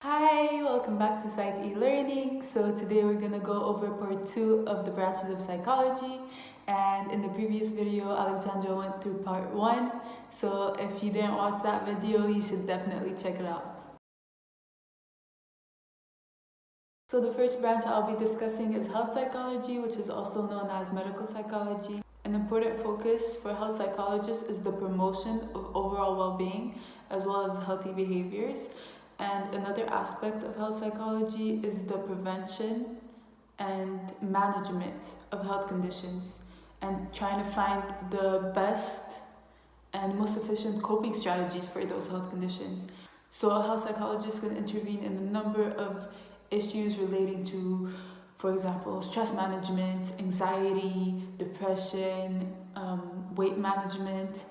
Hi, welcome back to PsychE-Learning. So today we're going to go over part 2 of the branches of psychology. And in the previous video, Alexandra went through part 1. So if you didn't watch that video, you should definitely check it out. So the first branch I'll be discussing is health psychology, which is also known as medical psychology. An important focus for health psychologists is the promotion of overall well-being as well as healthy behaviors. And another aspect of health psychology is the prevention and management of health conditions and trying to find the best and most efficient coping strategies for those health conditions. So a health psychologist can intervene in a number of issues relating to, for example, stress management, anxiety, depression, weight management,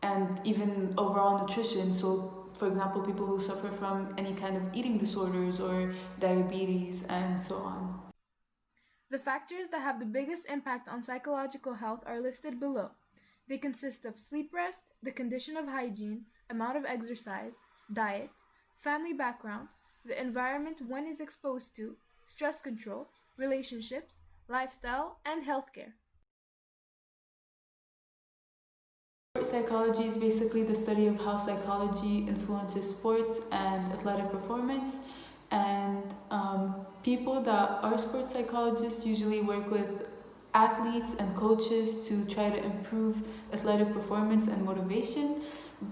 and even overall nutrition. So, for example, people who suffer from any kind of eating disorders or diabetes and so on. The factors that have the biggest impact on psychological health are listed below. They consist of sleep rest, the condition of hygiene, amount of exercise, diet, family background, the environment one is exposed to, stress control, relationships, lifestyle, and healthcare. Sport psychology is basically the study of how psychology influences sports and athletic performance. And people that are sports psychologists usually work with athletes and coaches to try to improve athletic performance and motivation.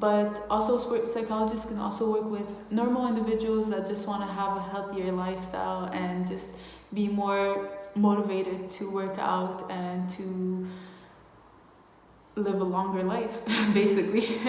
But also, sports psychologists can also work with normal individuals that just want to have a healthier lifestyle and just be more motivated to work out and to live a longer life, basically.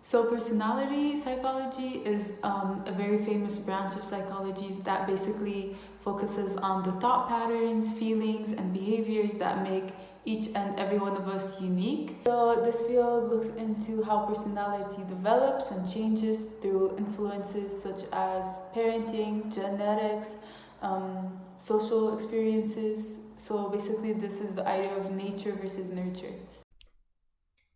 So personality psychology is a very famous branch of psychology that basically focuses on the thought patterns, feelings, and behaviors that make each and every one of us unique. So this field looks into how personality develops and changes through influences such as parenting, genetics, social experiences. So basically this is the idea of nature versus nurture.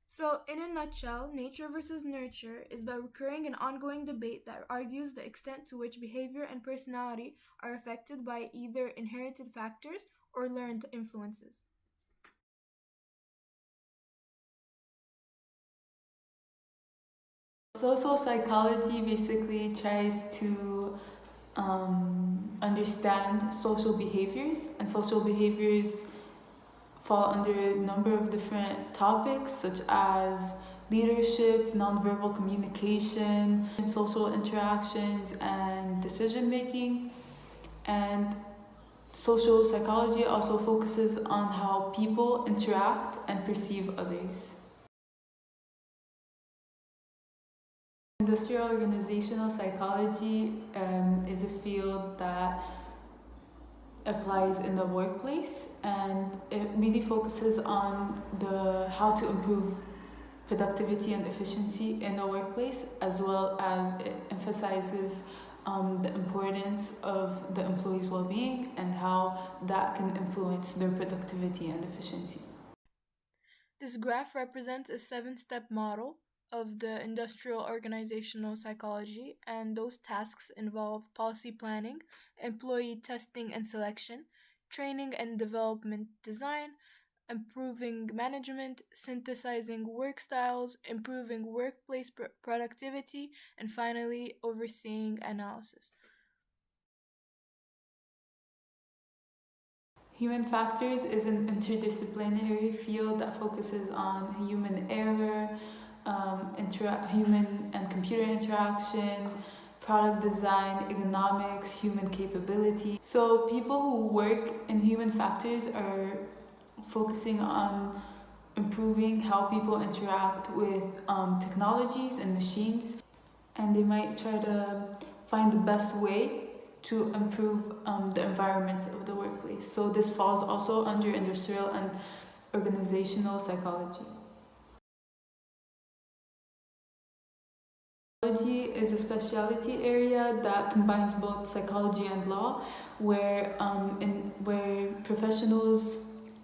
So, in a nutshell, nature versus nurture is the recurring and ongoing debate that argues the extent to which behavior and personality are affected by either inherited factors or learned influences. Social psychology basically tries to understand social behaviors, and social behaviors fall under a number of different topics such as leadership, nonverbal communication, social interactions, and decision making. And social psychology also focuses on how people interact and perceive others. Industrial organizational psychology is a field that applies in the workplace, and it really focuses on the how to improve productivity and efficiency in the workplace, as well as it emphasizes the importance of the employees' well-being and how that can influence their productivity and efficiency. This graph represents a 7-step model of the industrial organizational psychology, and those tasks involve policy planning, employee testing and selection, training and development design, improving management, synthesizing work styles, improving workplace productivity, and finally, overseeing analysis. Human factors is an interdisciplinary field that focuses on human error, human and computer interaction, product design, economics, human capability. So people who work in human factors are focusing on improving how people interact with technologies and machines, and they might try to find the best way to improve the environment of the workplace. So this falls also under industrial and organizational psychology. Psychology is a specialty area that combines both psychology and law, where professionals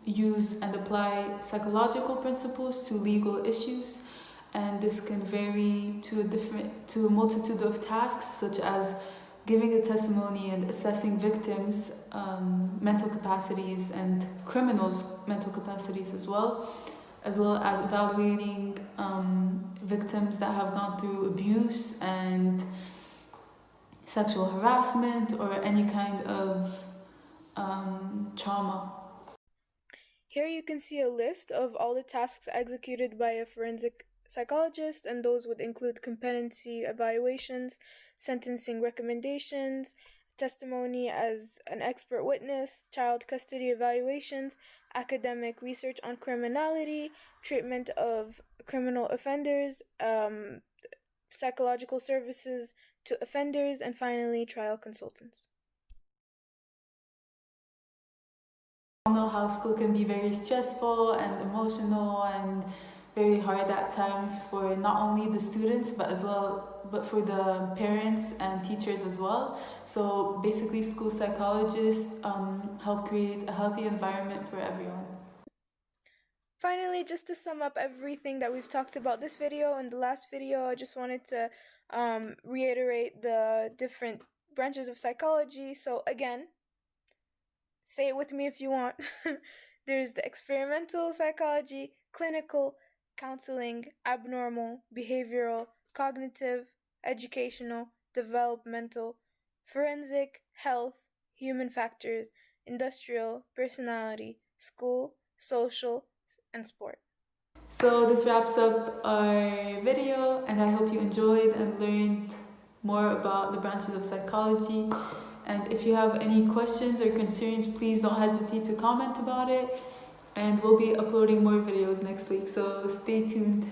use and apply psychological principles to legal issues, and this can vary to a multitude of tasks, such as giving a testimony and assessing victims' mental capacities and criminals' mental capacities as well as evaluating victims that have gone through abuse and sexual harassment or any kind of trauma. Here you can see a list of all the tasks executed by a forensic psychologist, and those would include competency evaluations, sentencing recommendations, testimony as an expert witness, child custody evaluations, academic research on criminality, treatment of criminal offenders, psychological services to offenders, and finally, trial consultants. We know how school can be very stressful and emotional and very hard at times for not only the students but for the parents and teachers as well. So basically, school psychologists help create a healthy environment for everyone. Finally, just to sum up everything that we've talked about this video and the last video, I just wanted to reiterate the different branches of psychology. So again, say it with me if you want. There's the experimental psychology, clinical, counseling, abnormal, behavioral, cognitive, educational, developmental, forensic, health, human factors, industrial, personality, school, social, and sport. So this wraps up our video, and I hope you enjoyed and learned more about the branches of psychology. And if you have any questions or concerns, please don't hesitate to comment about it. And we'll be uploading more videos next week, so stay tuned.